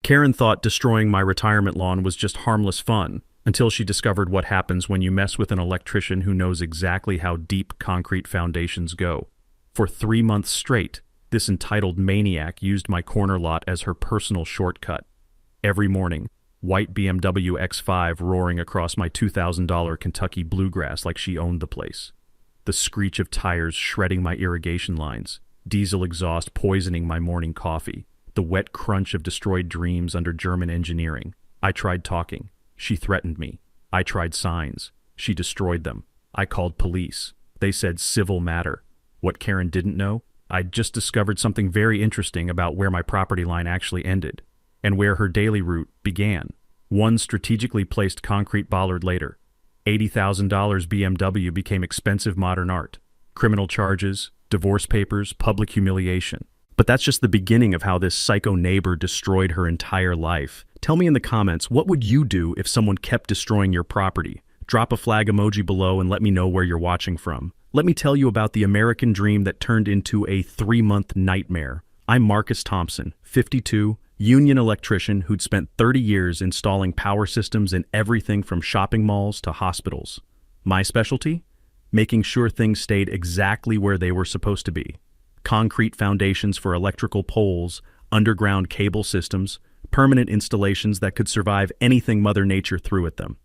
Karen thought destroying my retirement lawn was just harmless fun, until she discovered what happens when you mess with an electrician who knows exactly how deep concrete foundations go. For 3 months straight, this entitled maniac used my corner lot as her personal shortcut. Every morning, white BMW X5 roaring across my $2,000 Kentucky bluegrass like she owned the place. The screech of tires shredding my irrigation lines, diesel exhaust poisoning my morning coffee, the wet crunch of destroyed dreams under German engineering. I tried talking. She threatened me. I tried signs. She destroyed them. I called police. They said civil matter. What Karen didn't know? I'd just discovered something very interesting about where my property line actually ended, and where her daily route began. One strategically placed concrete bollard later. $80,000 BMW became expensive modern art. Criminal charges, divorce papers, public humiliation. But that's just the beginning of how this psycho neighbor destroyed her entire life. Tell me in the comments, what would you do if someone kept destroying your property? Drop a flag emoji below and let me know where you're watching from. Let me tell you about the American dream that turned into a 3-month nightmare. I'm Marcus Thompson, 52, union electrician who'd spent 30 years installing power systems in everything from shopping malls to hospitals. My specialty? Making sure things stayed exactly where they were supposed to be. Concrete foundations for electrical poles, underground cable systems, permanent installations that could survive anything Mother Nature threw at them.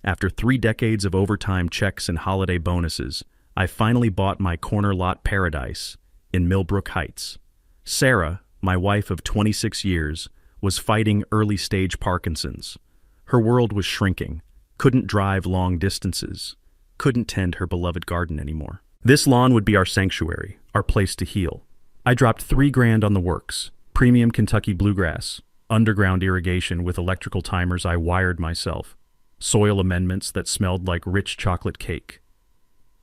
After 3 decades of overtime checks and holiday bonuses, I finally bought my corner lot paradise in Millbrook Heights. Sarah, my wife of 26 years, was fighting early-stage Parkinson's. Her world was shrinking, couldn't drive long distances, couldn't tend her beloved garden anymore. This lawn would be our sanctuary, our place to heal. I dropped $3 grand on the works, premium Kentucky bluegrass, underground irrigation with electrical timers I wired myself, soil amendments that smelled like rich chocolate cake.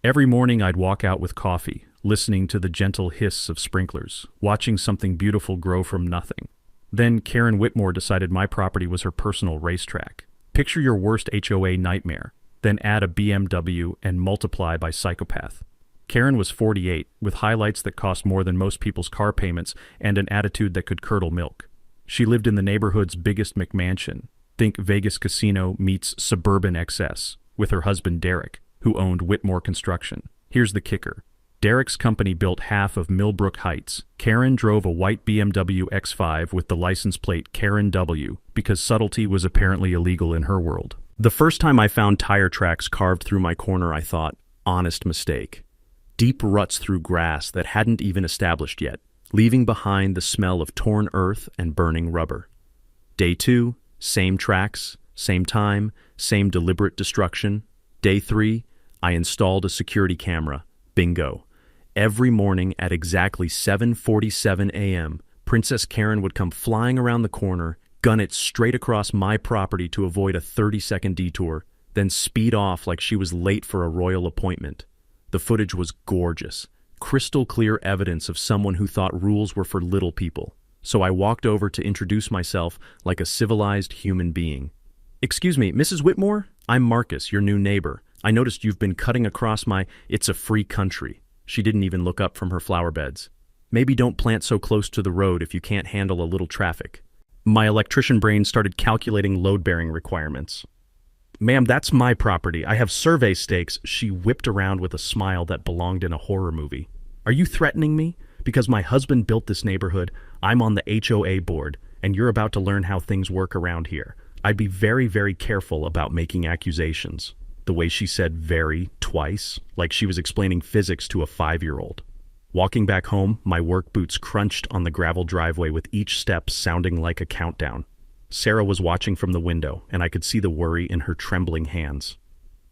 Every morning I'd walk out with coffee, listening to the gentle hiss of sprinklers, watching something beautiful grow from nothing. Then Karen Whitmore decided my property was her personal racetrack. Picture your worst HOA nightmare, then add a BMW and multiply by psychopath. Karen was 48, with highlights that cost more than most people's car payments and an attitude that could curdle milk. She lived in the neighborhood's biggest McMansion. Think Vegas casino meets suburban excess, with her husband Derek, who owned Whitmore Construction. Here's the kicker. Derek's company built half of Millbrook Heights. Karen drove a white BMW X5 with the license plate Karen W because subtlety was apparently illegal in her world. The first time I found tire tracks carved through my corner, I thought, honest mistake. Deep ruts through grass that hadn't even established yet, leaving behind the smell of torn earth and burning rubber. Day 2, same tracks, same time, same deliberate destruction. Day 3, I installed a security camera. Bingo. Every morning at exactly 7:47 a.m., Princess Karen would come flying around the corner, gun it straight across my property to avoid a 30-second detour, then speed off like she was late for a royal appointment. The footage was gorgeous, crystal clear evidence of someone who thought rules were for little people. So I walked over to introduce myself like a civilized human being. "Excuse me, Mrs. Whitmore? I'm Marcus, your new neighbor. I noticed you've been cutting across my... It's a free country." She didn't even look up from her flower beds. "Maybe don't plant so close to the road if you can't handle a little traffic." My electrician brain started calculating load-bearing requirements. "Ma'am, that's my property. I have survey stakes." She whipped around with a smile that belonged in a horror movie. "Are you threatening me? Because my husband built this neighborhood, I'm on the HOA board, and you're about to learn how things work around here. I'd be very, very careful about making accusations." The way she said "very" twice, like she was explaining physics to a 5-year-old. Walking back home, my work boots crunched on the gravel driveway with each step sounding like a countdown. Sarah was watching from the window, and I could see the worry in her trembling hands.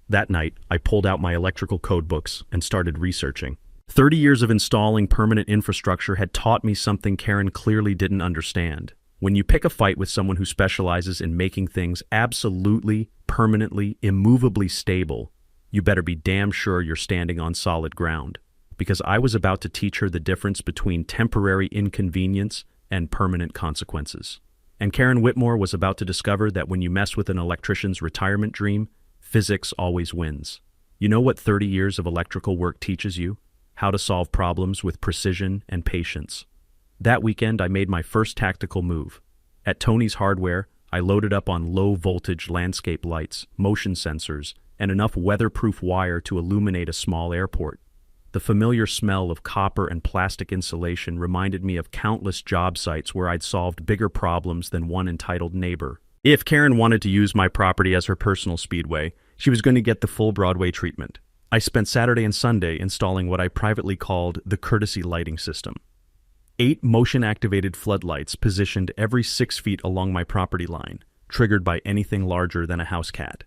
That night, I pulled out my electrical code books and started researching. 30 years of installing permanent infrastructure had taught me something Karen clearly didn't understand. When you pick a fight with someone who specializes in making things absolutely, permanently, immovably stable, you better be damn sure you're standing on solid ground. Because I was about to teach her the difference between temporary inconvenience and permanent consequences. And Karen Whitmore was about to discover that when you mess with an electrician's retirement dream, physics always wins. You know what 30 years of electrical work teaches you? How to solve problems with precision and patience. That weekend, I made my first tactical move. At Tony's Hardware, I loaded up on low-voltage landscape lights, motion sensors, and enough weatherproof wire to illuminate a small airport. The familiar smell of copper and plastic insulation reminded me of countless job sites where I'd solved bigger problems than one entitled neighbor. If Karen wanted to use my property as her personal speedway, she was going to get the full Broadway treatment. I spent Saturday and Sunday installing what I privately called the courtesy lighting system. 8 motion-activated floodlights positioned every 6 feet along my property line, triggered by anything larger than a house cat.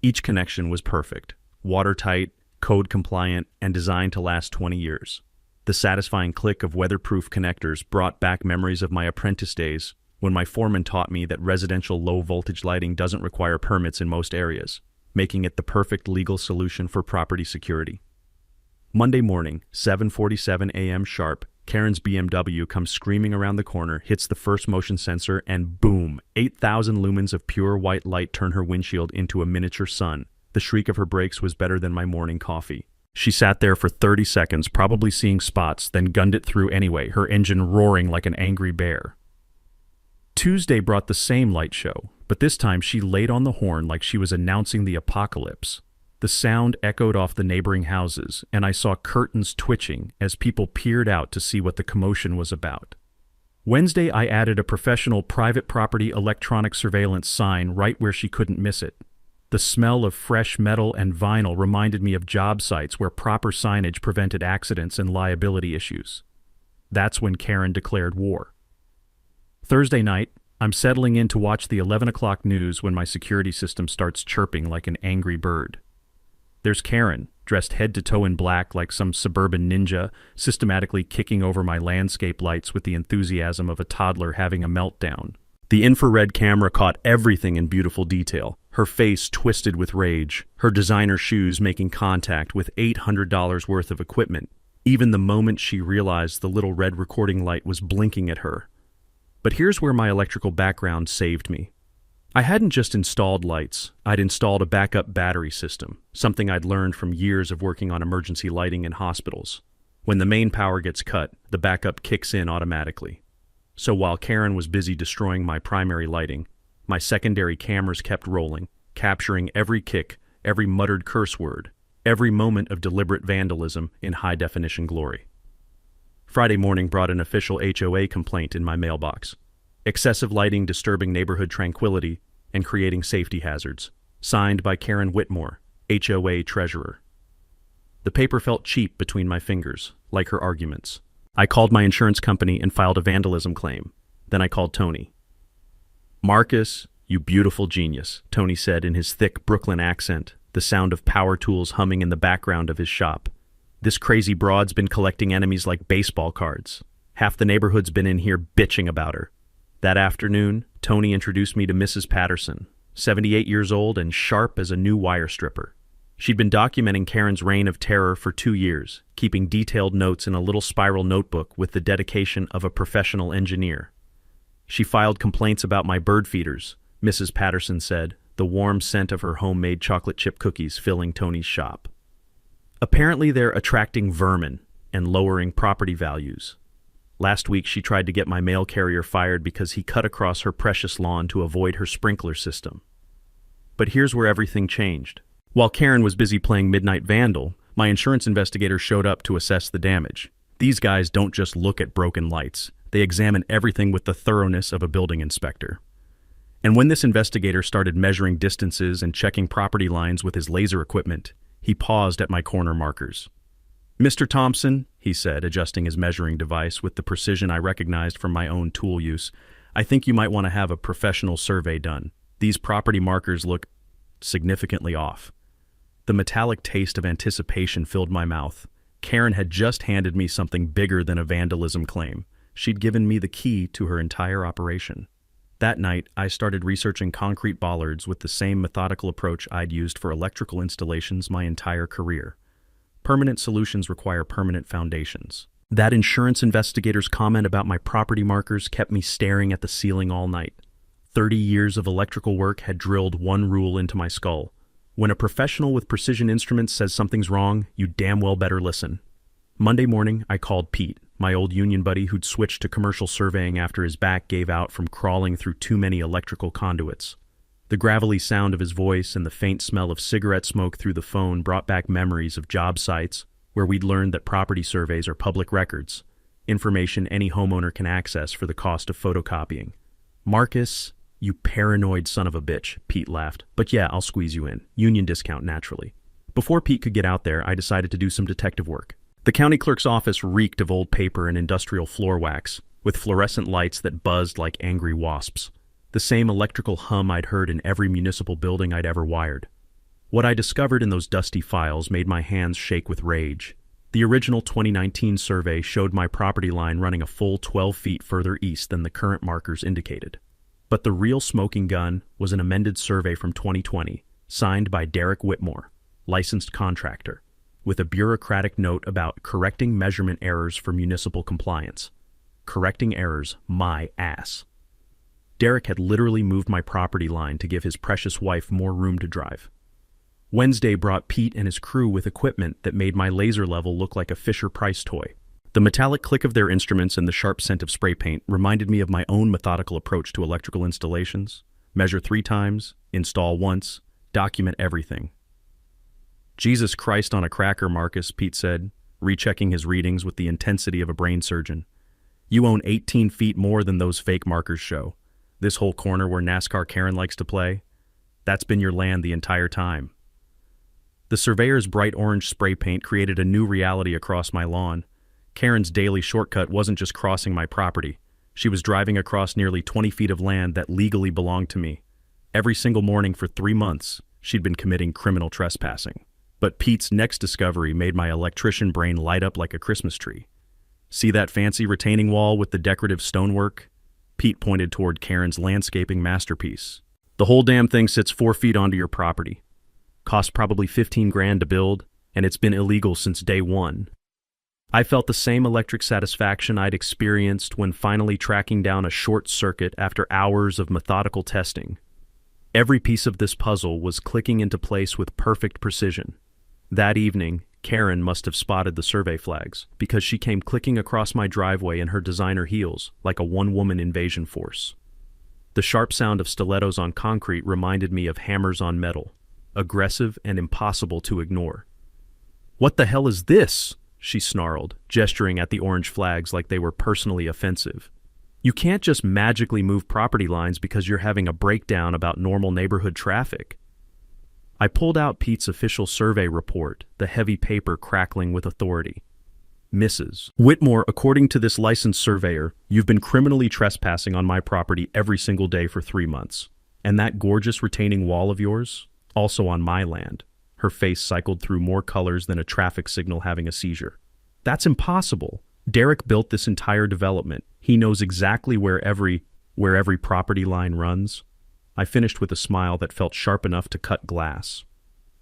Each connection was perfect, watertight, code-compliant, and designed to last 20 years. The satisfying click of weatherproof connectors brought back memories of my apprentice days when my foreman taught me that residential low-voltage lighting doesn't require permits in most areas, making it the perfect legal solution for property security. Monday morning, 7:47 a.m. sharp, Karen's BMW comes screaming around the corner, hits the first motion sensor, and boom, 8,000 lumens of pure white light turn her windshield into a miniature sun. The shriek of her brakes was better than my morning coffee. She sat there for 30 seconds, probably seeing spots, then gunned it through anyway, her engine roaring like an angry bear. Tuesday brought the same light show, but this time she laid on the horn like she was announcing the apocalypse. The sound echoed off the neighboring houses, and I saw curtains twitching as people peered out to see what the commotion was about. Wednesday, I added a professional private property electronic surveillance sign right where she couldn't miss it. The smell of fresh metal and vinyl reminded me of job sites where proper signage prevented accidents and liability issues. That's when Karen declared war. Thursday night, I'm settling in to watch the 11 o'clock news when my security system starts chirping like an angry bird. There's Karen, dressed head to toe in black like some suburban ninja, systematically kicking over my landscape lights with the enthusiasm of a toddler having a meltdown. The infrared camera caught everything in beautiful detail, her face twisted with rage, her designer shoes making contact with $800 worth of equipment, even the moment she realized the little red recording light was blinking at her. But here's where my electrical background saved me. I hadn't just installed lights, I'd installed a backup battery system, something I'd learned from years of working on emergency lighting in hospitals. When the main power gets cut, the backup kicks in automatically. So while Karen was busy destroying my primary lighting, my secondary cameras kept rolling, capturing every kick, every muttered curse word, every moment of deliberate vandalism in high-definition glory. Friday morning brought an official HOA complaint in my mailbox. Excessive lighting disturbing neighborhood tranquility and creating safety hazards. Signed by Karen Whitmore, HOA treasurer. The paper felt cheap between my fingers, like her arguments. I called my insurance company and filed a vandalism claim. Then I called Tony. "Marcus, you beautiful genius," Tony said in his thick Brooklyn accent, the sound of power tools humming in the background of his shop. "This crazy broad's been collecting enemies like baseball cards. Half the neighborhood's been in here bitching about her." That afternoon, Tony introduced me to Mrs. Patterson, 78 years old and sharp as a new wire stripper. She'd been documenting Karen's reign of terror for 2 years, keeping detailed notes in a little spiral notebook with the dedication of a professional engineer. She filed complaints about my bird feeders, Mrs. Patterson said, the warm scent of her homemade chocolate chip cookies filling Tony's shop. Apparently they're attracting vermin and lowering property values. Last week she tried to get my mail carrier fired because he cut across her precious lawn to avoid her sprinkler system. But here's where everything changed. While Karen was busy playing Midnight Vandal, my insurance investigator showed up to assess the damage. These guys don't just look at broken lights. They examine everything with the thoroughness of a building inspector. And when this investigator started measuring distances and checking property lines with his laser equipment, he paused at my corner markers. "Mr. Thompson," he said, adjusting his measuring device with the precision I recognized from my own tool use, "I think you might want to have a professional survey done. These property markers look significantly off." The metallic taste of anticipation filled my mouth. Karen had just handed me something bigger than a vandalism claim. She'd given me the key to her entire operation. That night, I started researching concrete bollards with the same methodical approach I'd used for electrical installations my entire career. Permanent solutions require permanent foundations. That insurance investigator's comment about my property markers kept me staring at the ceiling all night. 30 years of electrical work had drilled one rule into my skull. When a professional with precision instruments says something's wrong, you damn well better listen. Monday morning, I called Pete, my old union buddy who'd switched to commercial surveying after his back gave out from crawling through too many electrical conduits. The gravelly sound of his voice and the faint smell of cigarette smoke through the phone brought back memories of job sites where we'd learned that property surveys are public records, information any homeowner can access for the cost of photocopying. "Marcus, you paranoid son of a bitch," Pete laughed. "But yeah, I'll squeeze you in. Union discount, naturally." Before Pete could get out there, I decided to do some detective work. The county clerk's office reeked of old paper and industrial floor wax, with fluorescent lights that buzzed like angry wasps. The same electrical hum I'd heard in every municipal building I'd ever wired. What I discovered in those dusty files made my hands shake with rage. The original 2019 survey showed my property line running a full 12 feet further east than the current markers indicated. But the real smoking gun was an amended survey from 2020, signed by Derek Whitmore, licensed contractor, with a bureaucratic note about correcting measurement errors for municipal compliance. Correcting errors, my ass. Derek had literally moved my property line to give his precious wife more room to drive. Wednesday brought Pete and his crew with equipment that made my laser level look like a Fisher-Price toy. The metallic click of their instruments and the sharp scent of spray paint reminded me of my own methodical approach to electrical installations. Measure 3 times, install once, document everything. "Jesus Christ on a cracker, Marcus," Pete said, rechecking his readings with the intensity of a brain surgeon. "You own 18 feet more than those fake markers show. This whole corner where NASCAR Karen likes to play, that's been your land the entire time." The surveyor's bright orange spray paint created a new reality across my lawn. Karen's daily shortcut wasn't just crossing my property. She was driving across nearly 20 feet of land that legally belonged to me. Every single morning for 3 months, she'd been committing criminal trespassing. But Pete's next discovery made my electrician brain light up like a Christmas tree. "See that fancy retaining wall with the decorative stonework?" Pete pointed toward Karen's landscaping masterpiece. "The whole damn thing sits 4 feet onto your property. Cost probably 15 grand to build, and it's been illegal since day one." I felt the same electric satisfaction I'd experienced when finally tracking down a short circuit after hours of methodical testing. Every piece of this puzzle was clicking into place with perfect precision. That evening, Karen must have spotted the survey flags, because she came clicking across my driveway in her designer heels like a one-woman invasion force. The sharp sound of stilettos on concrete reminded me of hammers on metal, aggressive and impossible to ignore. "What the hell is this?" she snarled, gesturing at the orange flags like they were personally offensive. "You can't just magically move property lines because you're having a breakdown about normal neighborhood traffic." I pulled out Pete's official survey report, the heavy paper crackling with authority. "Mrs. Whitmore, according to this licensed surveyor, you've been criminally trespassing on my property every single day for 3 months. And that gorgeous retaining wall of yours? Also on my land." Her face cycled through more colors than a traffic signal having a seizure. "That's impossible. Derek built this entire development. He knows exactly where every property line runs." I finished with a smile that felt sharp enough to cut glass.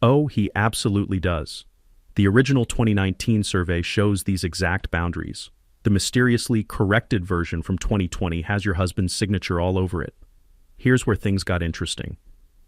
"Oh, he absolutely does. The original 2019 survey shows these exact boundaries. The mysteriously corrected version from 2020 has your husband's signature all over it." Here's where things got interesting.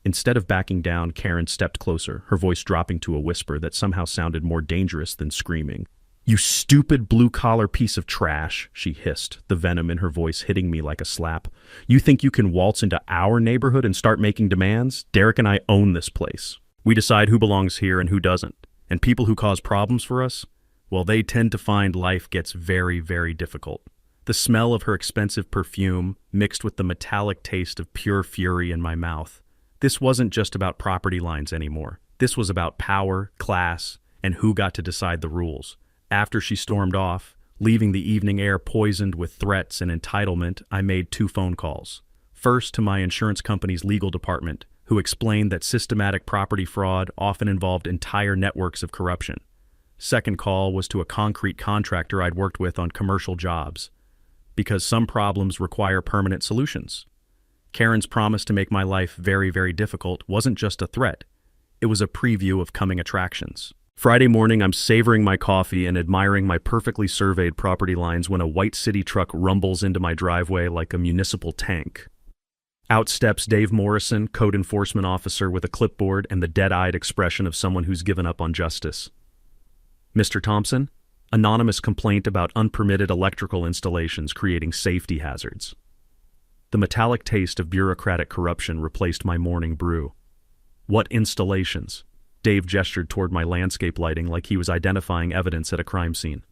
Instead of backing down, Karen stepped closer, her voice dropping to a whisper that somehow sounded more dangerous than screaming. "You stupid blue-collar piece of trash," she hissed, the venom in her voice hitting me like a slap. "You think you can waltz into our neighborhood and start making demands? Derek and I own this place. We decide who belongs here and who doesn't. And people who cause problems for us, well, they tend to find life gets very, very difficult." The smell of her expensive perfume mixed with the metallic taste of pure fury in my mouth. This wasn't just about property lines anymore. This was about power, class, and who got to decide the rules. After she stormed off, leaving the evening air poisoned with threats and entitlement, I made 2 phone calls. First to my insurance company's legal department, who explained that systematic property fraud often involved entire networks of corruption. Second call was to a concrete contractor I'd worked with on commercial jobs, because some problems require permanent solutions. Karen's promise to make my life very, very difficult wasn't just a threat. It was a preview of coming attractions. Friday morning, I'm savoring my coffee and admiring my perfectly surveyed property lines when a white city truck rumbles into my driveway like a municipal tank. Out steps Dave Morrison, code enforcement officer with a clipboard and the dead-eyed expression of someone who's given up on justice. "Mr. Thompson, Anonymous complaint about unpermitted electrical installations creating safety hazards. The metallic taste of bureaucratic corruption replaced my morning brew. What installations? Dave gestured toward my landscape lighting like he was identifying evidence at a crime scene.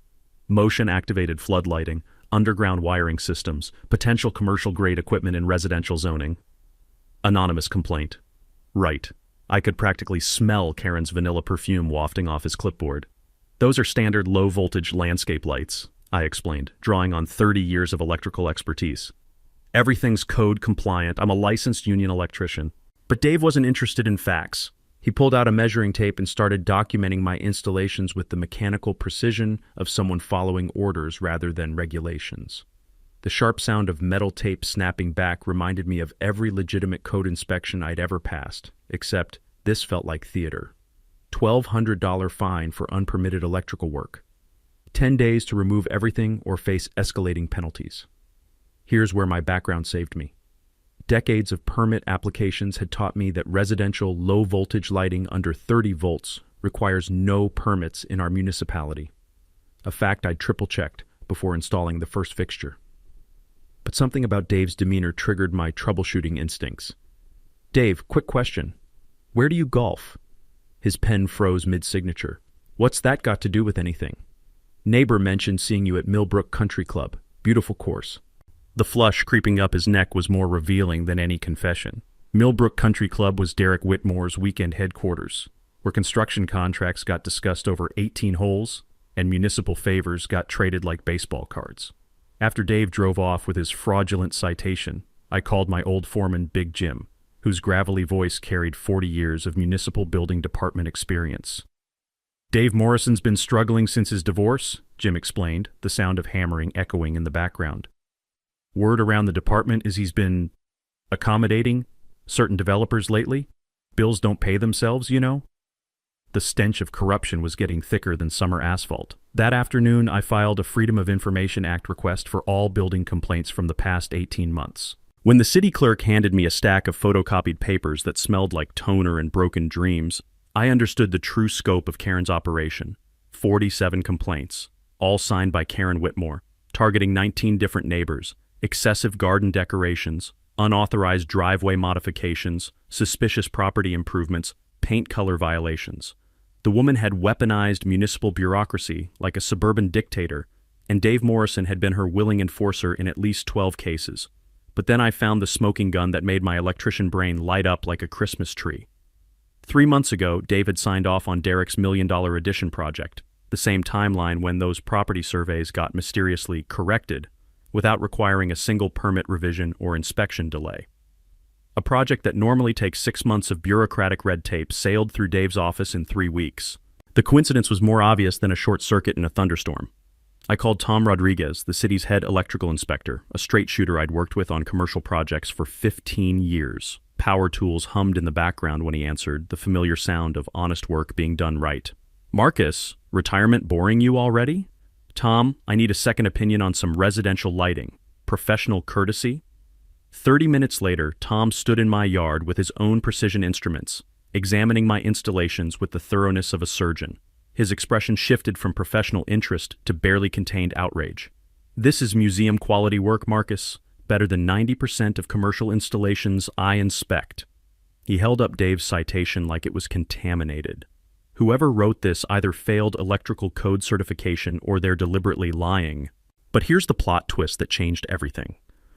Motion-activated floodlighting, underground wiring systems, potential commercial-grade equipment in residential zoning. Anonymous complaint. Right. I could practically smell Karen's vanilla perfume wafting off his clipboard. Those are standard low-voltage landscape lights, I explained, drawing on 30 years of electrical expertise. Everything's code compliant. I'm a licensed union electrician. But Dave wasn't interested in facts. He pulled out a measuring tape and started documenting my installations with the mechanical precision of someone following orders rather than regulations. The sharp sound of metal tape snapping back reminded me of every legitimate code inspection I'd ever passed, except this felt like theater. $1,200 fine for unpermitted electrical work. 10 days to remove everything or face escalating penalties. Here's where my background saved me. Decades of permit applications had taught me that residential low-voltage lighting under 30 volts requires no permits in our municipality, a fact I'd triple-checked before installing the first fixture. But something about Dave's demeanor triggered my troubleshooting instincts. Dave, quick question. Where do you golf? His pen froze mid-signature. What's that got to do with anything? Neighbor mentioned seeing you at Millbrook Country Club. Beautiful course. The flush creeping up his neck was more revealing than any confession. Millbrook Country Club was Derek Whitmore's weekend headquarters, where construction contracts got discussed over 18 holes and municipal favors got traded like baseball cards. After Dave drove off with his fraudulent citation, I called my old foreman Big Jim, whose gravelly voice carried 40 years of municipal building department experience. Dave Morrison's been struggling since his divorce, Jim explained, the sound of hammering echoing in the background. Word around the department is he's been accommodating certain developers lately. Bills don't pay themselves, you know. The stench of corruption was getting thicker than summer asphalt. That afternoon, I filed a Freedom of Information Act request for all building complaints from the past 18 months. When the city clerk handed me a stack of photocopied papers that smelled like toner and broken dreams, I understood the true scope of Karen's operation. 47 complaints, all signed by Karen Whitmore, targeting 19 different neighbors. Excessive garden decorations, unauthorized driveway modifications, suspicious property improvements, paint color violations. The woman had weaponized municipal bureaucracy like a suburban dictator, and Dave Morrison had been her willing enforcer in at least 12 cases. But then I found the smoking gun that made my electrician brain light up like a Christmas tree. 3 months ago, Dave had signed off on Derek's $1 million addition project, the same timeline when those property surveys got mysteriously corrected, without requiring a single permit revision or inspection delay. A project that normally takes 6 months of bureaucratic red tape sailed through Dave's office in 3 weeks. The coincidence was more obvious than a short circuit in a thunderstorm. I called Tom Rodriguez, the city's head electrical inspector, a straight shooter I'd worked with on commercial projects for 15 years. Power tools hummed in the background when he answered, the familiar sound of honest work being done right. Marcus, retirement boring you already? Tom, I need a second opinion on some residential lighting. Professional courtesy? 30 minutes later, Tom stood in my yard with his own precision instruments, examining my installations with the thoroughness of a surgeon. His expression shifted from professional interest to barely contained outrage. This is museum-quality work, Marcus. Better than 90% of commercial installations I inspect. He held up Dave's citation like it was contaminated. Whoever wrote this either failed electrical code certification or they're deliberately lying. But here's the plot twist that changed everything.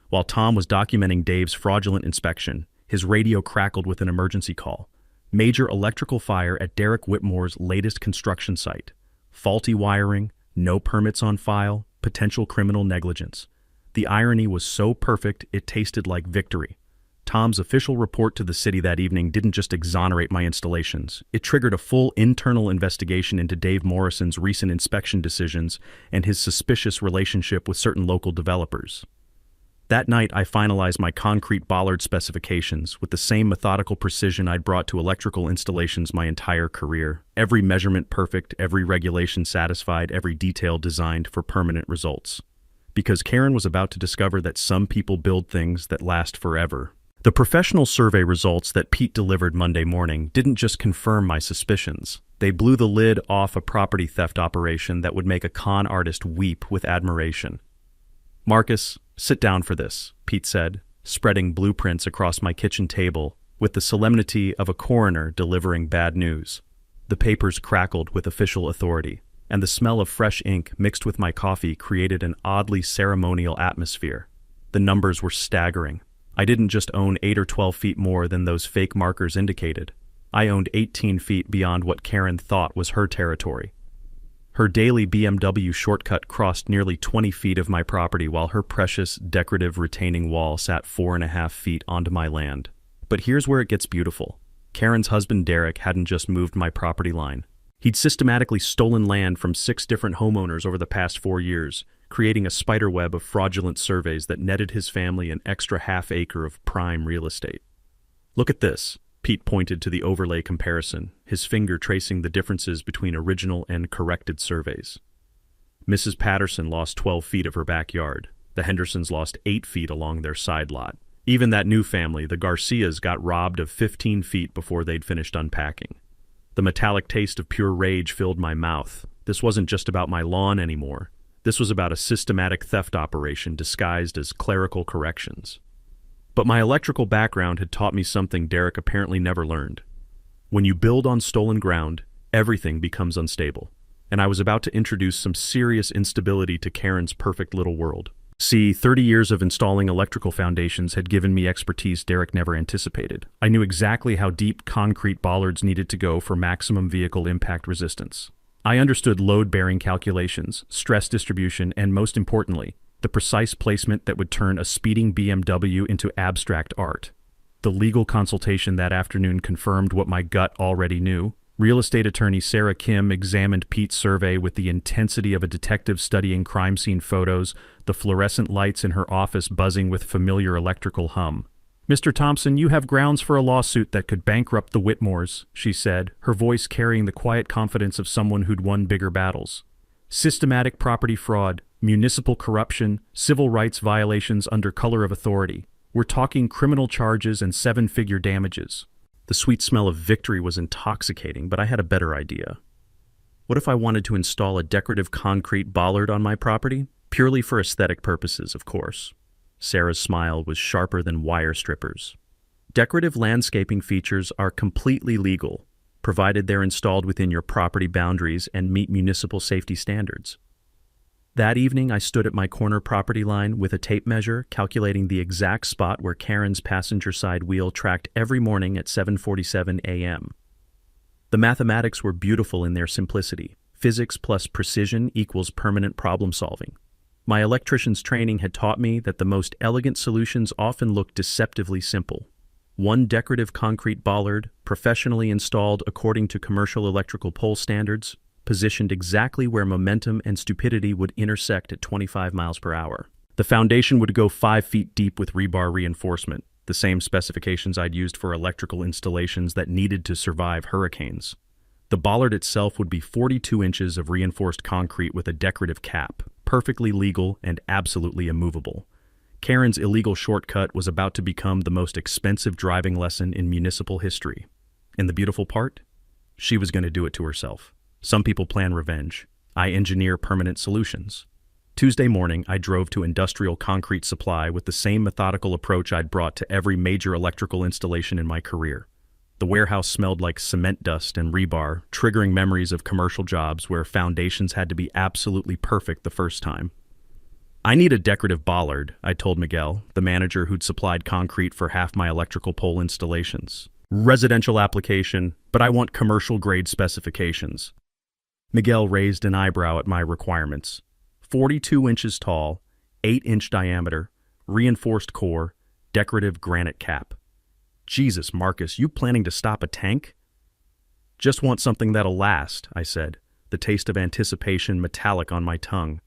While Tom was documenting Dave's fraudulent inspection, his radio crackled with an emergency call. Major electrical fire at Derek Whitmore's latest construction site. Faulty wiring, no permits on file, potential criminal negligence. The irony was so perfect it tasted like victory. Tom's official report to the city that evening didn't just exonerate my installations. It triggered a full internal investigation into Dave Morrison's recent inspection decisions and his suspicious relationship with certain local developers. That night, I finalized my concrete bollard specifications with the same methodical precision I'd brought to electrical installations my entire career. Every measurement perfect, every regulation satisfied, every detail designed for permanent results. Because Karen was about to discover that some people build things that last forever. The professional survey results that Pete delivered Monday morning didn't just confirm my suspicions. They blew the lid off a property theft operation that would make a con artist weep with admiration. "Marcus, sit down for this," Pete said, spreading blueprints across my kitchen table with the solemnity of a coroner delivering bad news. The papers crackled with official authority, and the smell of fresh ink mixed with my coffee created an oddly ceremonial atmosphere. The numbers were staggering. I didn't just own 8 or 12 feet more than those fake markers indicated. I owned 18 feet beyond what Karen thought was her territory. Her daily BMW shortcut crossed nearly 20 feet of my property while her precious decorative retaining wall sat 4.5 feet onto my land. But here's where it gets beautiful. Karen's husband Derek hadn't just moved my property line. He'd systematically stolen land from 6 different homeowners over the past 4 years, creating a spiderweb of fraudulent surveys that netted his family an extra half-acre of prime real estate. "Look at this." Pete pointed to the overlay comparison, his finger tracing the differences between original and corrected surveys. Mrs. Patterson lost 12 feet of her backyard. The Hendersons lost 8 feet along their side lot. Even that new family, the Garcias, got robbed of 15 feet before they'd finished unpacking. The metallic taste of pure rage filled my mouth. This wasn't just about my lawn anymore. This was about a systematic theft operation disguised as clerical corrections. But my electrical background had taught me something Derek apparently never learned. When you build on stolen ground, everything becomes unstable. And I was about to introduce some serious instability to Karen's perfect little world. See, 30 years of installing electrical foundations had given me expertise Derek never anticipated. I knew exactly how deep concrete bollards needed to go for maximum vehicle impact resistance. I understood load-bearing calculations, stress distribution, and most importantly, the precise placement that would turn a speeding BMW into abstract art. The legal consultation that afternoon confirmed what my gut already knew. Real estate attorney Sarah Kim examined Pete's survey with the intensity of a detective studying crime scene photos, the fluorescent lights in her office buzzing with familiar electrical hum. "Mr. Thompson, you have grounds for a lawsuit that could bankrupt the Whitmores," she said, her voice carrying the quiet confidence of someone who'd won bigger battles. "Systematic property fraud, municipal corruption, civil rights violations under color of authority. We're talking criminal charges and 7-figure damages." The sweet smell of victory was intoxicating, but I had a better idea. What if I wanted to install a decorative concrete bollard on my property? Purely for aesthetic purposes, of course. Sarah's smile was sharper than wire strippers. Decorative landscaping features are completely legal, provided they're installed within your property boundaries and meet municipal safety standards. That evening, I stood at my corner property line with a tape measure, calculating the exact spot where Karen's passenger side wheel tracked every morning at 7:47 a.m. The mathematics were beautiful in their simplicity. Physics plus precision equals permanent problem solving. My electrician's training had taught me that the most elegant solutions often look deceptively simple. One decorative concrete bollard, professionally installed according to commercial electrical pole standards, positioned exactly where momentum and stupidity would intersect at 25 miles per hour. The foundation would go 5 feet deep with rebar reinforcement, the same specifications I'd used for electrical installations that needed to survive hurricanes. The bollard itself would be 42 inches of reinforced concrete with a decorative cap, perfectly legal and absolutely immovable. Karen's illegal shortcut was about to become the most expensive driving lesson in municipal history. And the beautiful part? She was going to do it to herself. Some people plan revenge. I engineer permanent solutions. Tuesday morning, I drove to Industrial Concrete Supply with the same methodical approach I'd brought to every major electrical installation in my career. The warehouse smelled like cement dust and rebar, triggering memories of commercial jobs where foundations had to be absolutely perfect the first time. "I need a decorative bollard," I told Miguel, the manager who'd supplied concrete for half my electrical pole installations. "Residential application, but I want commercial-grade specifications." Miguel raised an eyebrow at my requirements. 42 inches tall, 8-inch diameter, reinforced core, decorative granite cap. "Jesus, Marcus, you planning to stop a tank?" "Just want something that'll last," I said, the taste of anticipation metallic on my tongue.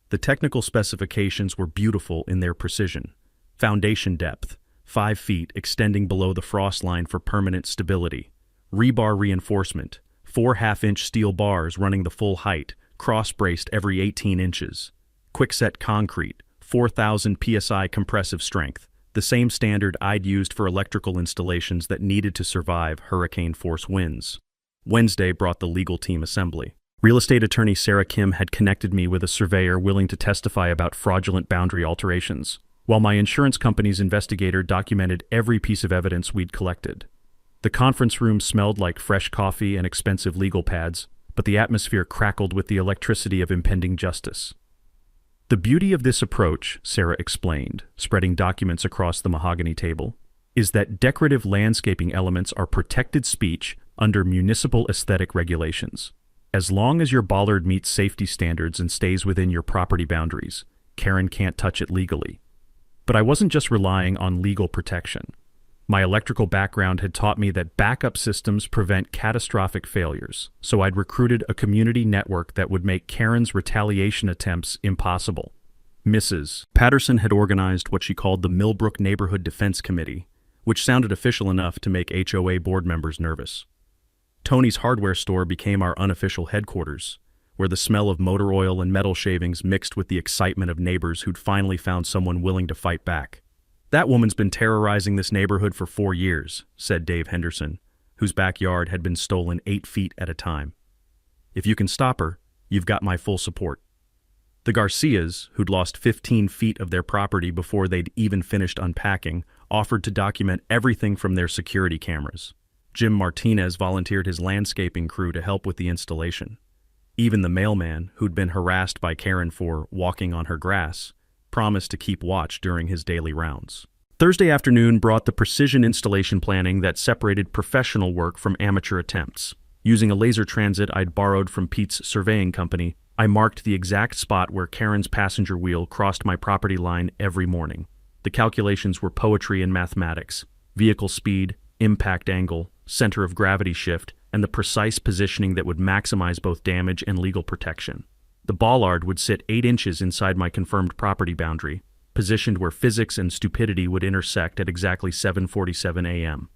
The technical specifications were beautiful in their precision. Foundation depth, 5 feet extending below the frost line for permanent stability. Rebar reinforcement, 4 half-inch steel bars running the full height, cross-braced every 18 inches. Quickset concrete, 4,000 psi compressive strength, the same standard I'd used for electrical installations that needed to survive hurricane-force winds. Wednesday brought the legal team assembly. Real estate attorney Sarah Kim had connected me with a surveyor willing to testify about fraudulent boundary alterations, while my insurance company's investigator documented every piece of evidence we'd collected. The conference room smelled like fresh coffee and expensive legal pads, but the atmosphere crackled with the electricity of impending justice. The beauty of this approach, Sarah explained, spreading documents across the mahogany table, is that decorative landscaping elements are protected speech under municipal aesthetic regulations. As long as your bollard meets safety standards and stays within your property boundaries, Karen can't touch it legally. But I wasn't just relying on legal protection. My electrical background had taught me that backup systems prevent catastrophic failures, so I'd recruited a community network that would make Karen's retaliation attempts impossible. Mrs. Patterson had organized what she called the Millbrook Neighborhood Defense Committee, which sounded official enough to make HOA board members nervous. Tony's hardware store became our unofficial headquarters, where the smell of motor oil and metal shavings mixed with the excitement of neighbors who'd finally found someone willing to fight back. "That woman's been terrorizing this neighborhood for 4 years," said Dave Henderson, whose backyard had been stolen 8 feet at a time. "If you can stop her, you've got my full support." The Garcias, who'd lost 15 feet of their property before they'd even finished unpacking, offered to document everything from their security cameras. Jim Martinez volunteered his landscaping crew to help with the installation. Even the mailman, who'd been harassed by Karen for walking on her grass, promised to keep watch during his daily rounds. Thursday afternoon brought the precision installation planning that separated professional work from amateur attempts. Using a laser transit I'd borrowed from Pete's surveying company, I marked the exact spot where Karen's passenger wheel crossed my property line every morning. The calculations were poetry and mathematics: vehicle speed, impact angle, center of gravity shift, and the precise positioning that would maximize both damage and legal protection. The bollard would sit 8 inches inside my confirmed property boundary, positioned where physics and stupidity would intersect at exactly 7:47 a.m.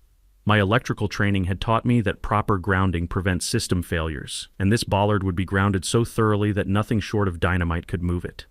My electrical training had taught me that proper grounding prevents system failures, and this bollard would be grounded so thoroughly that nothing short of dynamite could move it.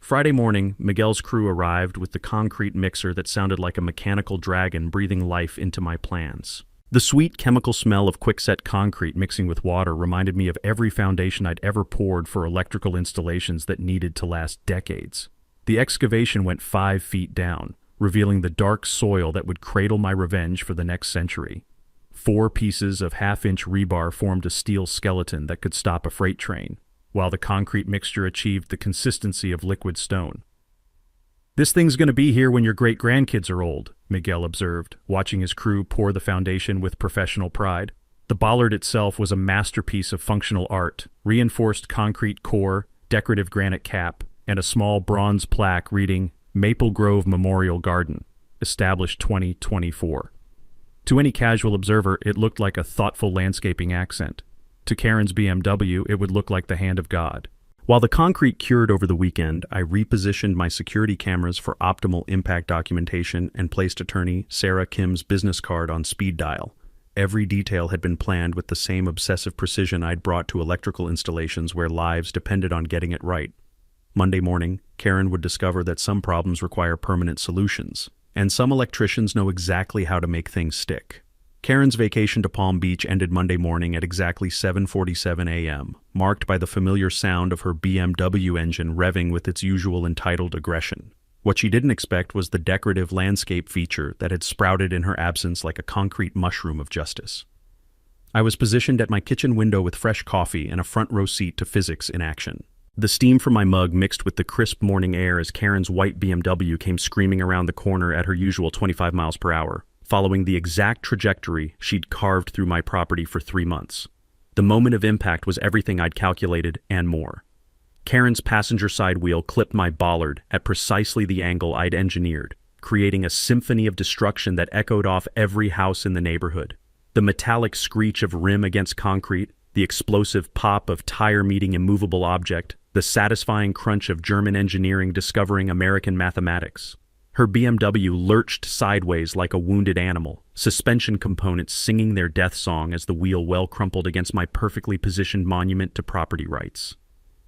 Friday morning, Miguel's crew arrived with the concrete mixer that sounded like a mechanical dragon breathing life into my plans. The sweet chemical smell of quickset concrete mixing with water reminded me of every foundation I'd ever poured for electrical installations that needed to last decades. The excavation went 5 feet down, revealing the dark soil that would cradle my revenge for the next century. 4 pieces of half-inch rebar formed a steel skeleton that could stop a freight train, while the concrete mixture achieved the consistency of liquid stone. "This thing's going to be here when your great-grandkids are old," Miguel observed, watching his crew pour the foundation with professional pride. The bollard itself was a masterpiece of functional art: reinforced concrete core, decorative granite cap, and a small bronze plaque reading Maple Grove Memorial Garden, established 2024. To any casual observer, it looked like a thoughtful landscaping accent. To Karen's BMW, it would look like the hand of God. While the concrete cured over the weekend, I repositioned my security cameras for optimal impact documentation and placed attorney Sarah Kim's business card on speed dial. Every detail had been planned with the same obsessive precision I'd brought to electrical installations where lives depended on getting it right. Monday morning, Karen would discover that some problems require permanent solutions, and some electricians know exactly how to make things stick. Karen's vacation to Palm Beach ended Monday morning at exactly 7:47 a.m., marked by the familiar sound of her BMW engine revving with its usual entitled aggression. What she didn't expect was the decorative landscape feature that had sprouted in her absence like a concrete mushroom of justice. I was positioned at my kitchen window with fresh coffee and a front row seat to physics in action. The steam from my mug mixed with the crisp morning air as Karen's white BMW came screaming around the corner at her usual 25 miles per hour, following the exact trajectory she'd carved through my property for 3 months. The moment of impact was everything I'd calculated and more. Karen's passenger side wheel clipped my bollard at precisely the angle I'd engineered, creating a symphony of destruction that echoed off every house in the neighborhood. The metallic screech of rim against concrete, the explosive pop of tire meeting immovable object, the satisfying crunch of German engineering discovering American mathematics. Her BMW lurched sideways like a wounded animal, suspension components singing their death song as the wheel well crumpled against my perfectly positioned monument to property rights.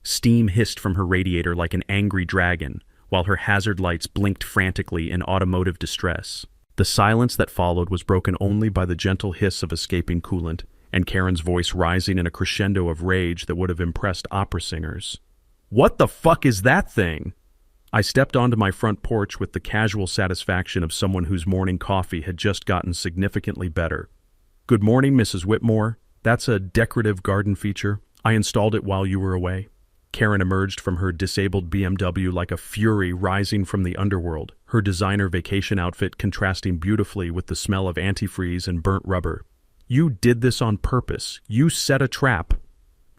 Steam hissed from her radiator like an angry dragon, while her hazard lights blinked frantically in automotive distress. The silence that followed was broken only by the gentle hiss of escaping coolant, and Karen's voice rising in a crescendo of rage that would have impressed opera singers. "What the fuck is that thing?" I stepped onto my front porch with the casual satisfaction of someone whose morning coffee had just gotten significantly better. "Good morning, Mrs. Whitmore. That's a decorative garden feature. I installed it while you were away." Karen emerged from her disabled BMW like a fury rising from the underworld, her designer vacation outfit contrasting beautifully with the smell of antifreeze and burnt rubber. "You did this on purpose. You set a trap."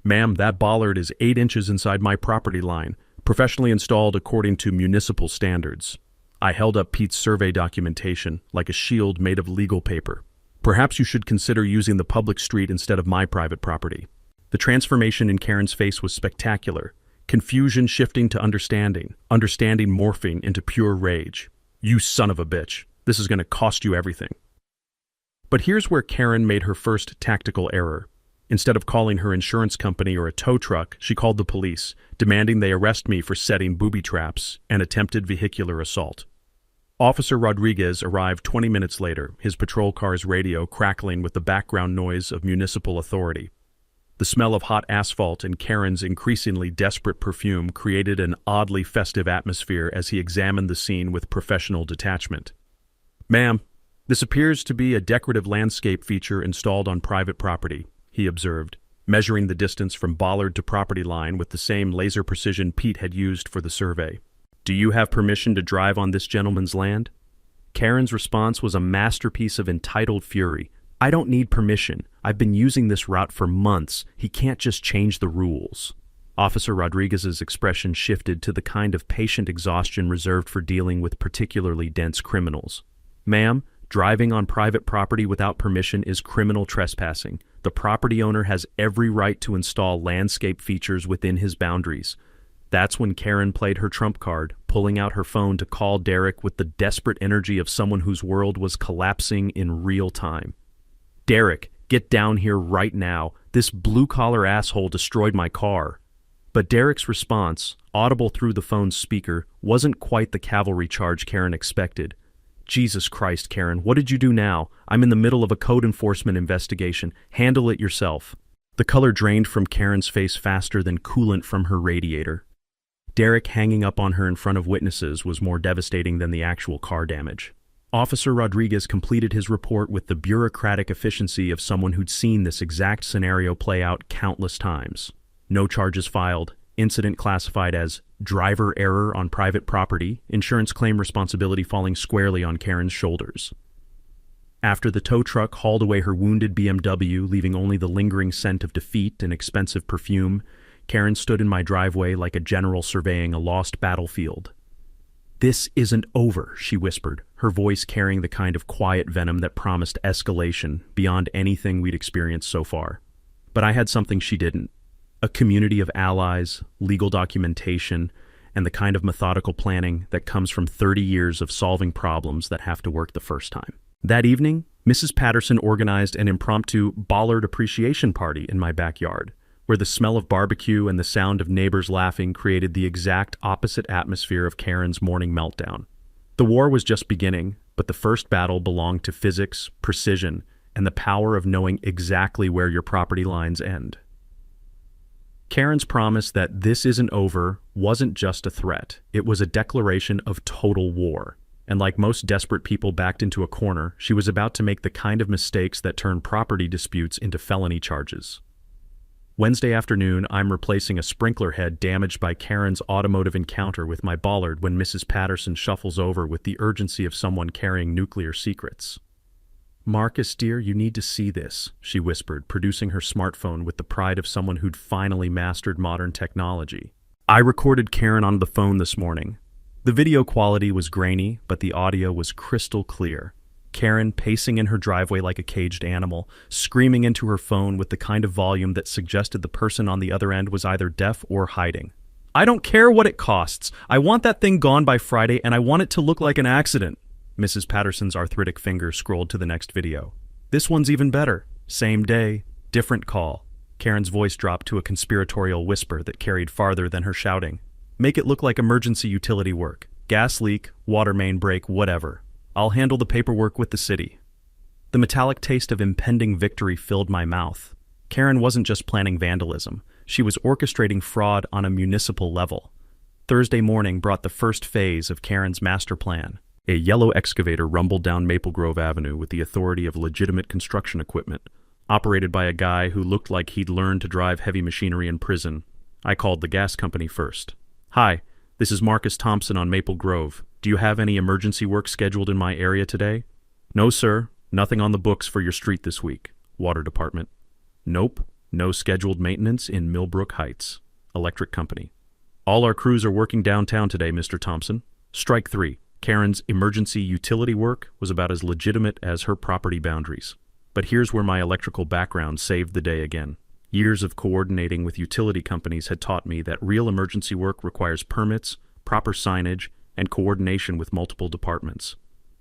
"Ma'am, that bollard is 8 inches inside my property line, professionally installed according to municipal standards." I held up Pete's survey documentation, like a shield made of legal paper. "Perhaps you should consider using the public street instead of my private property." The transformation in Karen's face was spectacular. Confusion shifting to understanding, understanding morphing into pure rage. "You son of a bitch. This is going to cost you everything." But here's where Karen made her first tactical error. Instead of calling her insurance company or a tow truck, she called the police, demanding they arrest me for setting booby traps and attempted vehicular assault. Officer Rodriguez arrived 20 minutes later, his patrol car's radio crackling with the background noise of municipal authority. The smell of hot asphalt and Karen's increasingly desperate perfume created an oddly festive atmosphere as he examined the scene with professional detachment. "Ma'am, this appears to be a decorative landscape feature installed on private property," he observed, measuring the distance from bollard to property line with the same laser precision Pete had used for the survey. "Do you have permission to drive on this gentleman's land?" Karen's response was a masterpiece of entitled fury. "I don't need permission. I've been using this route for months. He can't just change the rules." Officer Rodriguez's expression shifted to the kind of patient exhaustion reserved for dealing with particularly dense criminals. "Ma'am, driving on private property without permission is criminal trespassing. The property owner has every right to install landscape features within his boundaries." That's when Karen played her trump card, pulling out her phone to call Derek with the desperate energy of someone whose world was collapsing in real time. "Derek, get down here right now. This blue-collar asshole destroyed my car." But Derek's response, audible through the phone's speaker, wasn't quite the cavalry charge Karen expected. "Jesus Christ, Karen, what did you do now? I'm in the middle of a code enforcement investigation. Handle it yourself." The color drained from Karen's face faster than coolant from her radiator. Derek hanging up on her in front of witnesses was more devastating than the actual car damage. Officer Rodriguez completed his report with the bureaucratic efficiency of someone who'd seen this exact scenario play out countless times. No charges filed, incident classified as driver error on private property, insurance claim responsibility falling squarely on Karen's shoulders. After the tow truck hauled away her wounded BMW, leaving only the lingering scent of defeat and expensive perfume, Karen stood in my driveway like a general surveying a lost battlefield. "This isn't over," she whispered, her voice carrying the kind of quiet venom that promised escalation beyond anything we'd experienced so far. But I had something she didn't. A community of allies, legal documentation, and the kind of methodical planning that comes from 30 years of solving problems that have to work the first time. That evening, Mrs. Patterson organized an impromptu bollard appreciation party in my backyard, where the smell of barbecue and the sound of neighbors laughing created the exact opposite atmosphere of Karen's morning meltdown. The war was just beginning, but the first battle belonged to physics, precision, and the power of knowing exactly where your property lines end. Karen's promise that this isn't over wasn't just a threat. It was a declaration of total war. And like most desperate people backed into a corner, she was about to make the kind of mistakes that turn property disputes into felony charges. Wednesday afternoon, I'm replacing a sprinkler head damaged by Karen's automotive encounter with my bollard when Mrs. Patterson shuffles over with the urgency of someone carrying nuclear secrets. "Marcus, dear, you need to see this," she whispered, producing her smartphone with the pride of someone who'd finally mastered modern technology. I recorded Karen on the phone this morning. The video quality was grainy, but the audio was crystal clear. Karen pacing in her driveway like a caged animal, screaming into her phone with the kind of volume that suggested the person on the other end was either deaf or hiding. "I don't care what it costs. I want that thing gone by Friday, and I want it to look like an accident." Mrs. Patterson's arthritic finger scrolled to the next video. "This one's even better. Same day, different call." Karen's voice dropped to a conspiratorial whisper that carried farther than her shouting. Make it look like emergency utility work. Gas leak, water main break, whatever. I'll handle the paperwork with the city. The metallic taste of impending victory filled my mouth. Karen wasn't just planning vandalism. She was orchestrating fraud on a municipal level. Thursday morning brought the first phase of Karen's master plan. A yellow excavator rumbled down Maple Grove Avenue with the authority of legitimate construction equipment, operated by a guy who looked like he'd learned to drive heavy machinery in prison. I called the gas company first. "Hi, this is Marcus Thompson on Maple Grove. Do you have any emergency work scheduled in my area today?" "No, sir. Nothing on the books for your street this week." Water Department. "Nope. No scheduled maintenance in Millbrook Heights." Electric Company. "All our crews are working downtown today, Mr. Thompson." Strike 3. Karen's emergency utility work was about as legitimate as her property boundaries. But here's where my electrical background saved the day again. Years of coordinating with utility companies had taught me that real emergency work requires permits, proper signage, and coordination with multiple departments.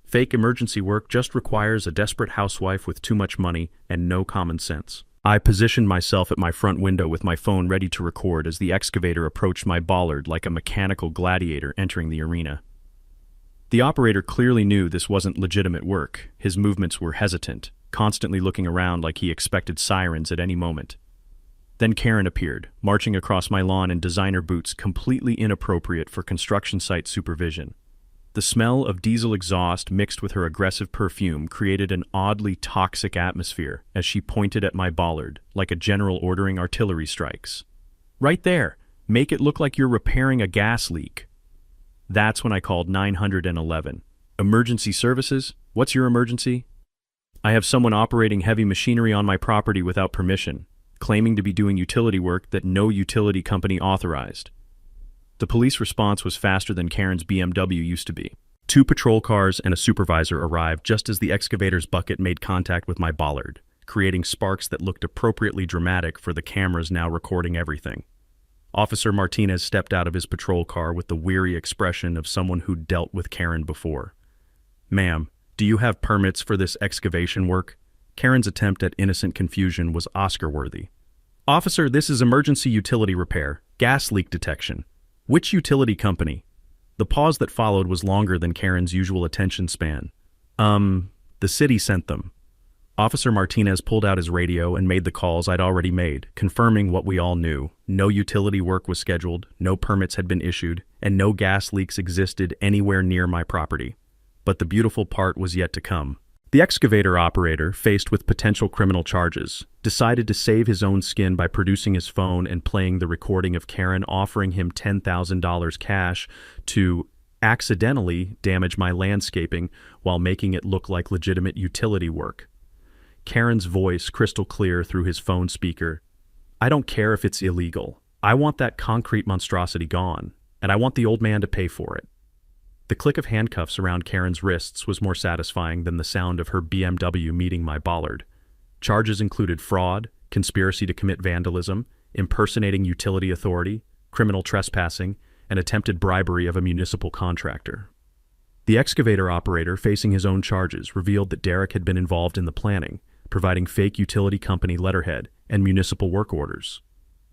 Fake emergency work just requires a desperate housewife with too much money and no common sense. I positioned myself at my front window with my phone ready to record as the excavator approached my bollard like a mechanical gladiator entering the arena. The operator clearly knew this wasn't legitimate work. His movements were hesitant, constantly looking around like he expected sirens at any moment. Then Karen appeared, marching across my lawn in designer boots completely inappropriate for construction site supervision. The smell of diesel exhaust mixed with her aggressive perfume created an oddly toxic atmosphere as she pointed at my bollard, like a general ordering artillery strikes. "Right there! Make it look like you're repairing a gas leak." That's when I called 911. "Emergency services? What's your emergency?" "I have someone operating heavy machinery on my property without permission, claiming to be doing utility work that no utility company authorized." The police response was faster than Karen's BMW used to be. 2 patrol cars and a supervisor arrived just as the excavator's bucket made contact with my bollard, creating sparks that looked appropriately dramatic for the cameras now recording everything. Officer Martinez stepped out of his patrol car with the weary expression of someone who'd dealt with Karen before. "Ma'am, do you have permits for this excavation work?" Karen's attempt at innocent confusion was Oscar-worthy. "Officer, this is emergency utility repair, gas leak detection." "Which utility company?" The pause that followed was longer than Karen's usual attention span. The city sent them." Officer Martinez pulled out his radio and made the calls I'd already made, confirming what we all knew. No utility work was scheduled, no permits had been issued, and no gas leaks existed anywhere near my property. But the beautiful part was yet to come. The excavator operator, faced with potential criminal charges, decided to save his own skin by producing his phone and playing the recording of Karen offering him $10,000 cash to accidentally damage my landscaping while making it look like legitimate utility work. Karen's voice crystal clear through his phone speaker. "I don't care if it's illegal. I want that concrete monstrosity gone, and I want the old man to pay for it." The click of handcuffs around Karen's wrists was more satisfying than the sound of her BMW meeting my bollard. Charges included fraud, conspiracy to commit vandalism, impersonating utility authority, criminal trespassing, and attempted bribery of a municipal contractor. The excavator operator, facing his own charges, revealed that Derek had been involved in the planning, providing fake utility company letterhead and municipal work orders.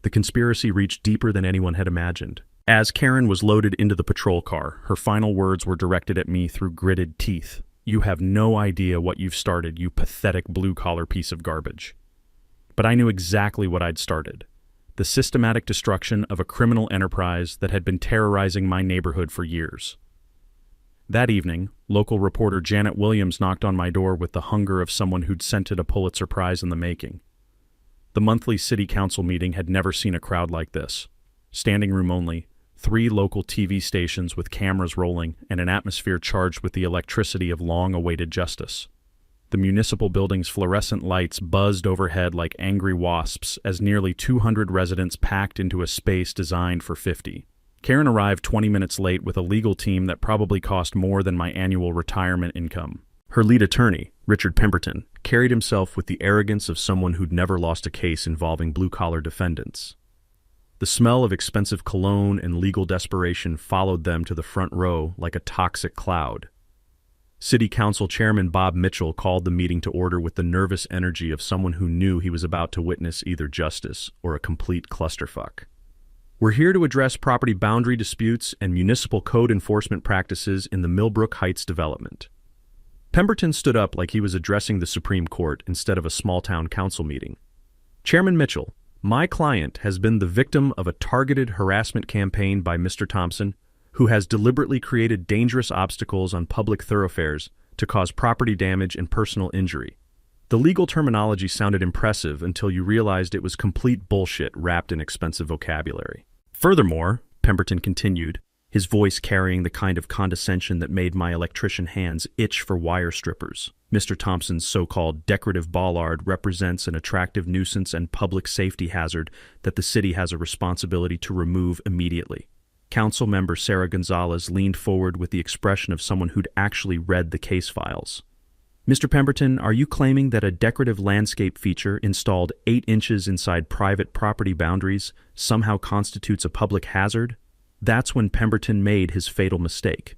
The conspiracy reached deeper than anyone had imagined. As Karen was loaded into the patrol car, her final words were directed at me through gritted teeth. "You have no idea what you've started, you pathetic blue-collar piece of garbage." But I knew exactly what I'd started. The systematic destruction of a criminal enterprise that had been terrorizing my neighborhood for years. That evening, local reporter Janet Williams knocked on my door with the hunger of someone who'd scented a Pulitzer Prize in the making. The monthly city council meeting had never seen a crowd like this. Standing room only, 3 local TV stations with cameras rolling and an atmosphere charged with the electricity of long-awaited justice. The municipal building's fluorescent lights buzzed overhead like angry wasps as nearly 200 residents packed into a space designed for 50. Karen arrived 20 minutes late with a legal team that probably cost more than my annual retirement income. Her lead attorney, Richard Pemberton, carried himself with the arrogance of someone who'd never lost a case involving blue-collar defendants. The smell of expensive cologne and legal desperation followed them to the front row like a toxic cloud. City Council Chairman Bob Mitchell called the meeting to order with the nervous energy of someone who knew he was about to witness either justice or a complete clusterfuck. We're here to address property boundary disputes and municipal code enforcement practices in the Millbrook Heights development. Pemberton stood up like he was addressing the Supreme Court instead of a small-town council meeting. Chairman Mitchell, my client has been the victim of a targeted harassment campaign by Mr. Thompson, who has deliberately created dangerous obstacles on public thoroughfares to cause property damage and personal injury. The legal terminology sounded impressive until you realized it was complete bullshit wrapped in expensive vocabulary. Furthermore, Pemberton continued, his voice carrying the kind of condescension that made my electrician hands itch for wire strippers. Mr. Thompson's so-called decorative bollard represents an attractive nuisance and public safety hazard that the city has a responsibility to remove immediately. Council member Sarah Gonzalez leaned forward with the expression of someone who'd actually read the case files. Mr. Pemberton, are you claiming that a decorative landscape feature installed 8 inches inside private property boundaries somehow constitutes a public hazard? That's when Pemberton made his fatal mistake.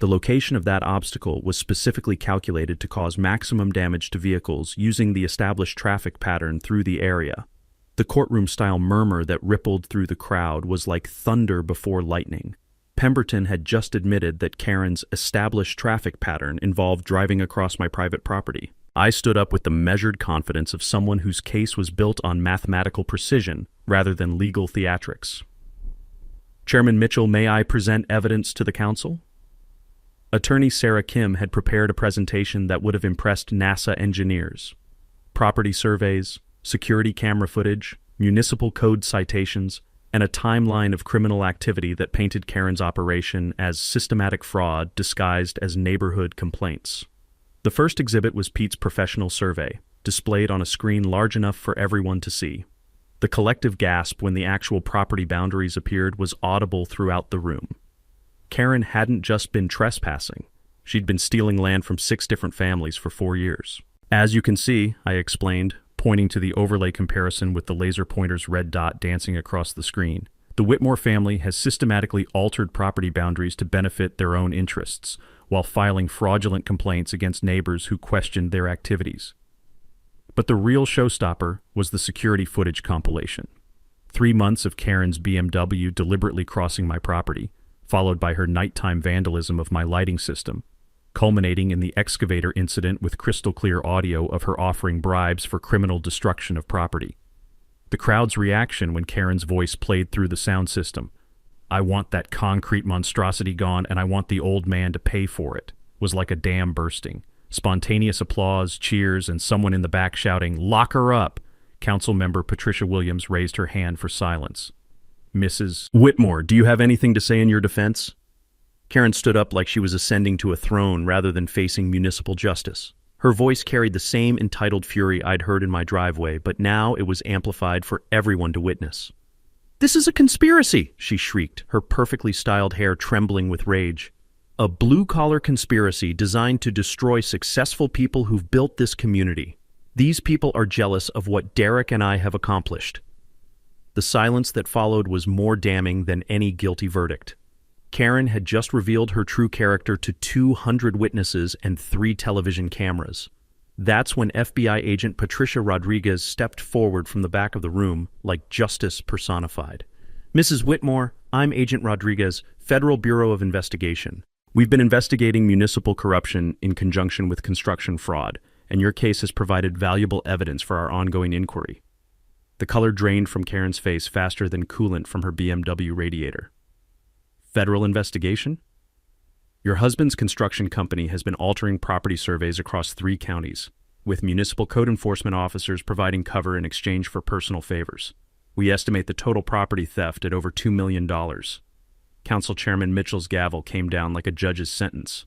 The location of that obstacle was specifically calculated to cause maximum damage to vehicles using the established traffic pattern through the area. The courtroom-style murmur that rippled through the crowd was like thunder before lightning. Pemberton had just admitted that Karen's established traffic pattern involved driving across my private property. I stood up with the measured confidence of someone whose case was built on mathematical precision rather than legal theatrics. Chairman Mitchell, may I present evidence to the council? Attorney Sarah Kim had prepared a presentation that would have impressed NASA engineers. Property surveys, security camera footage, municipal code citations, and a timeline of criminal activity that painted Karen's operation as systematic fraud disguised as neighborhood complaints. The first exhibit was Pete's professional survey, displayed on a screen large enough for everyone to see. The collective gasp when the actual property boundaries appeared was audible throughout the room. Karen hadn't just been trespassing. She'd been stealing land from 6 different families for 4 years. As you can see, I explained, pointing to the overlay comparison with the laser pointer's red dot dancing across the screen. The Whitmore family has systematically altered property boundaries to benefit their own interests, while filing fraudulent complaints against neighbors who questioned their activities. But the real showstopper was the security footage compilation. 3 months of Karen's BMW deliberately crossing my property, followed by her nighttime vandalism of my lighting system, culminating in the excavator incident with crystal-clear audio of her offering bribes for criminal destruction of property. The crowd's reaction when Karen's voice played through the sound system, "I want that concrete monstrosity gone and I want the old man to pay for it," was like a dam bursting. Spontaneous applause, cheers, and someone in the back shouting, "Lock her up!" Councilmember Patricia Williams raised her hand for silence. "Mrs. Whitmore, do you have anything to say in your defense?" Karen stood up like she was ascending to a throne rather than facing municipal justice. Her voice carried the same entitled fury I'd heard in my driveway, but now it was amplified for everyone to witness. "This is a conspiracy!" she shrieked, her perfectly styled hair trembling with rage. "A blue-collar conspiracy designed to destroy successful people who've built this community. These people are jealous of what Derek and I have accomplished." The silence that followed was more damning than any guilty verdict. Karen had just revealed her true character to 200 witnesses and 3 television cameras. That's when FBI agent Patricia Rodriguez stepped forward from the back of the room like justice personified. "Mrs. Whitmore, I'm Agent Rodriguez, Federal Bureau of Investigation. We've been investigating municipal corruption in conjunction with construction fraud, and your case has provided valuable evidence for our ongoing inquiry." The color drained from Karen's face faster than coolant from her BMW radiator. "Federal investigation? Your husband's construction company has been altering property surveys across 3 counties, with municipal code enforcement officers providing cover in exchange for personal favors. We estimate the total property theft at over $2 million. Council Chairman Mitchell's gavel came down like a judge's sentence.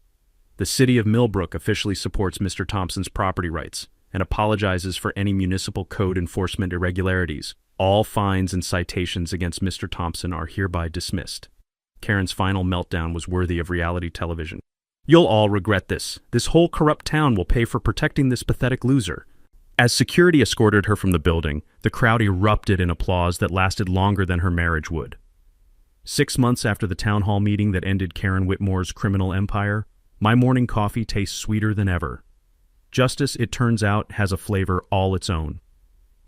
The city of Millbrook officially supports Mr. Thompson's property rights and apologizes for any municipal code enforcement irregularities. All fines and citations against Mr. Thompson are hereby dismissed." Karen's final meltdown was worthy of reality television. "You'll all regret this. This whole corrupt town will pay for protecting this pathetic loser." As security escorted her from the building, the crowd erupted in applause that lasted longer than her marriage would. 6 months after the town hall meeting that ended Karen Whitmore's criminal empire, my morning coffee tastes sweeter than ever. Justice, it turns out, has a flavor all its own.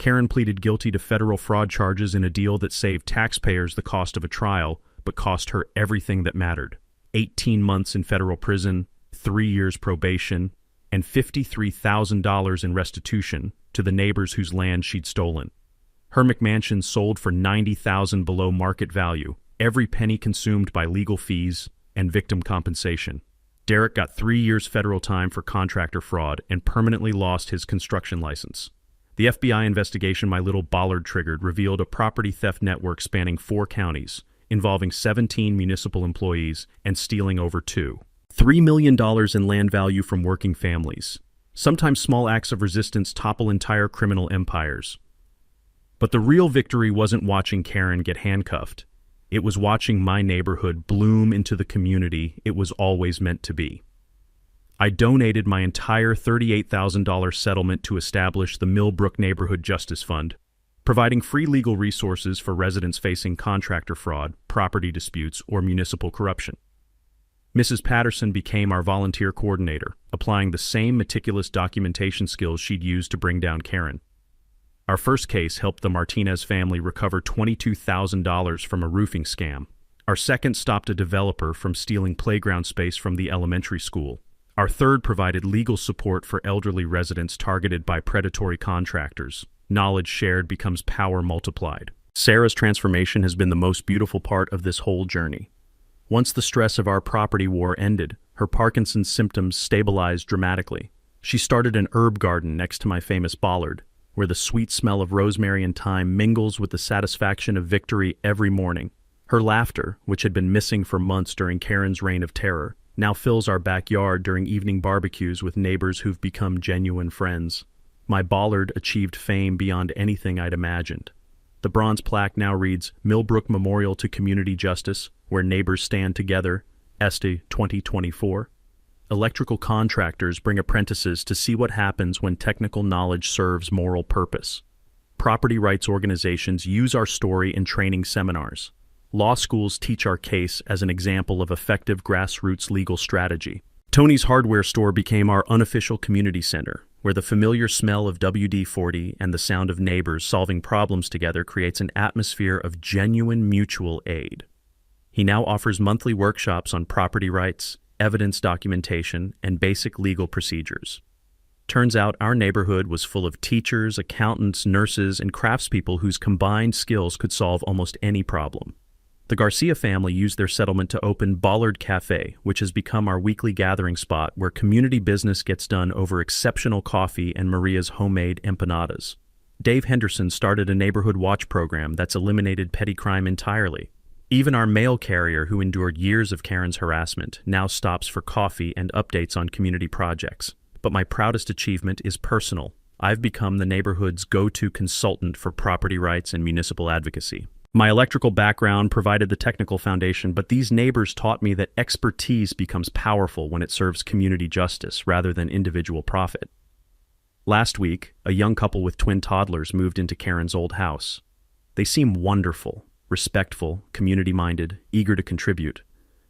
Karen pleaded guilty to federal fraud charges in a deal that saved taxpayers the cost of a trial, but cost her everything that mattered. 18 months in federal prison, 3 years probation, and $53,000 in restitution to the neighbors whose land she'd stolen. Her McMansion sold for $90,000 below market value, every penny consumed by legal fees and victim compensation. Derek got 3 years federal time for contractor fraud and permanently lost his construction license. The FBI investigation my little Bollard triggered revealed a property theft network spanning 4 counties, involving 17 municipal employees and stealing over $3 million in land value from working families. Sometimes small acts of resistance topple entire criminal empires. But the real victory wasn't watching Karen get handcuffed. It was watching my neighborhood bloom into the community it was always meant to be. I donated my entire $38,000 settlement to establish the Millbrook Neighborhood Justice Fund, providing free legal resources for residents facing contractor fraud, property disputes, or municipal corruption. Mrs. Patterson became our volunteer coordinator, applying the same meticulous documentation skills she'd used to bring down Karen. Our first case helped the Martinez family recover $22,000 from a roofing scam. Our second stopped a developer from stealing playground space from the elementary school. Our third provided legal support for elderly residents targeted by predatory contractors. Knowledge shared becomes power multiplied. Sarah's transformation has been the most beautiful part of this whole journey. Once the stress of our property war ended, her Parkinson's symptoms stabilized dramatically. She started an herb garden next to my famous bollard, where the sweet smell of rosemary and thyme mingles with the satisfaction of victory every morning. Her laughter, which had been missing for months during Karen's reign of terror, now fills our backyard during evening barbecues with neighbors who've become genuine friends. My bollard achieved fame beyond anything I'd imagined. The bronze plaque now reads, Millbrook Memorial to Community Justice, where neighbors stand together, Este 2024. Electrical contractors bring apprentices to see what happens when technical knowledge serves moral purpose. Property rights organizations use our story in training seminars. Law schools teach our case as an example of effective grassroots legal strategy. Tony's hardware store became our unofficial community center, where the familiar smell of WD-40 and the sound of neighbors solving problems together creates an atmosphere of genuine mutual aid. He now offers monthly workshops on property rights, evidence documentation, and basic legal procedures. Turns out our neighborhood was full of teachers, accountants, nurses, and craftspeople whose combined skills could solve almost any problem. The Garcia family used their settlement to open Bollard Cafe, which has become our weekly gathering spot where community business gets done over exceptional coffee and Maria's homemade empanadas. Dave Henderson started a neighborhood watch program that's eliminated petty crime entirely. Even our mail carrier, who endured years of Karen's harassment, now stops for coffee and updates on community projects. But my proudest achievement is personal. I've become the neighborhood's go-to consultant for property rights and municipal advocacy. My electrical background provided the technical foundation, but these neighbors taught me that expertise becomes powerful when it serves community justice rather than individual profit. Last week, a young couple with twin toddlers moved into Karen's old house. They seem wonderful, respectful, community-minded, eager to contribute.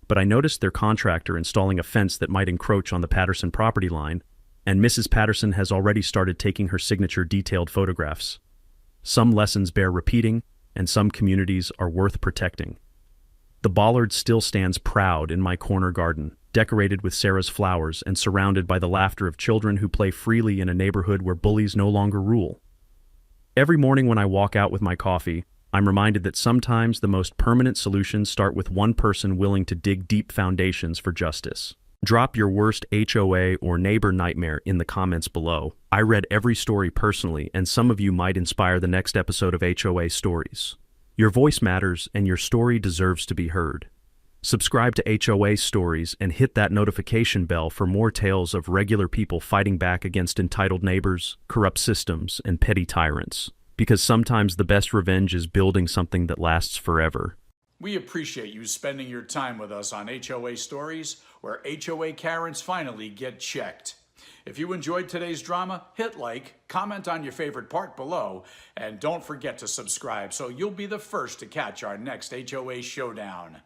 But I noticed their contractor installing a fence that might encroach on the Patterson property line, and Mrs. Patterson has already started taking her signature detailed photographs. Some lessons bear repeating, and some communities are worth protecting. The bollard still stands proud in my corner garden, decorated with Sarah's flowers and surrounded by the laughter of children who play freely in a neighborhood where bullies no longer rule. Every morning when I walk out with my coffee, I'm reminded that sometimes the most permanent solutions start with one person willing to dig deep foundations for justice. Drop your worst HOA or neighbor nightmare in the comments below. I read every story personally, and some of you might inspire the next episode of HOA Stories. Your voice matters, and your story deserves to be heard. Subscribe to HOA Stories and hit that notification bell for more tales of regular people fighting back against entitled neighbors, corrupt systems, and petty tyrants. Because sometimes the best revenge is building something that lasts forever. We appreciate you spending your time with us on HOA Stories, where HOA Karens finally get checked. If you enjoyed today's drama, hit like, comment on your favorite part below, and don't forget to subscribe so you'll be the first to catch our next HOA Showdown.